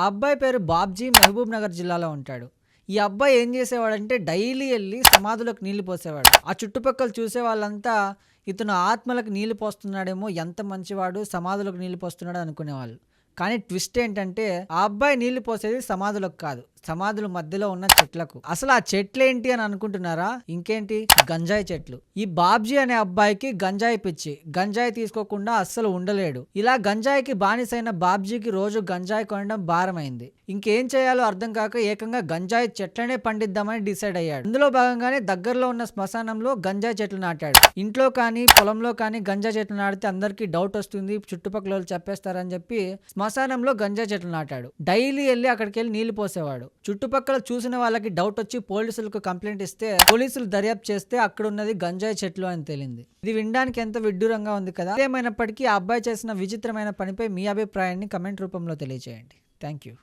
ఆ అబ్బాయి పేరు బాబ్జీ, మహబూబ్ నగర్ జిల్లాలో ఉంటాడు. ఈ అబ్బాయి ఏం చేసేవాడంటే డైలీ ఎళ్లి సమాధులకు నీళ్లు పోసేవాడు. ఆ చుట్టుపక్కల చూసే వాళ్ళంతా ఇతను ఆత్మలకు నీళ్లు పోస్తున్నాడేమో, ఎంత మంచివాడు సమాధులకు నీళ్లు పోస్తున్నాడు అనుకునేవాళ్ళు. కానీ ట్విస్ట్ ఏంటంటే ఆ అబ్బాయి నీళ్లు పోసేది సమాధులకు కాదు, సమాధుల మధ్యలో ఉన్న చెట్లకు. అసలు ఆ చెట్లేంటి అని అనుకుంటున్నారా? ఇంకేంటి, గంజాయి చెట్లు. ఈ బాబ్జీ అనే అబ్బాయికి గంజాయి పిచ్చి. గంజాయి తీసుకోకుండా అస్సలు ఉండలేడు. ఇలా గంజాయికి బానిసైన బాబ్జీకి రోజు గంజాయి కొనడం భారమైంది. ఇంకేం చేయాలో అర్థం కాక ఏకంగా గంజాయి చెట్లనే పండిద్దామని డిసైడ్ అయ్యాడు. అందులో భాగంగానే దగ్గరలో ఉన్న శ్మశానంలో గంజాయి చెట్లు నాటాడు. ఇంట్లో కానీ పొలంలో కానీ గంజాయి చెట్లు నాటితే అందరికీ డౌట్ వస్తుంది, చుట్టుపక్కల వాళ్ళు చెప్పేస్తారని చెప్పి శ్మశానంలో గంజాయి చెట్లు నాటాడు. డైలీ వెళ్ళి అక్కడికి వెళ్ళి నీళ్లు పోసేవాడు. చుట్టుపక్కల చూసిన వాళ్ళకి డౌట్ వచ్చి పోలీసులకు కంప్లైంట్ ఇస్తే పోలీసులు దర్యాప్తు చేస్తే అక్కడ ఉన్నది గంజాయి చెట్లు అని తేలింది. ఇది వినడానికి ఎంత విడ్డూరంగా ఉంది కదా. ఏమైనప్పటికీ ఆ అబ్బాయి చేసిన విచిత్రమైన పనిపై మీ అభిప్రాయాన్ని కమెంట్ రూపంలో తెలియజేయండి. Thank you.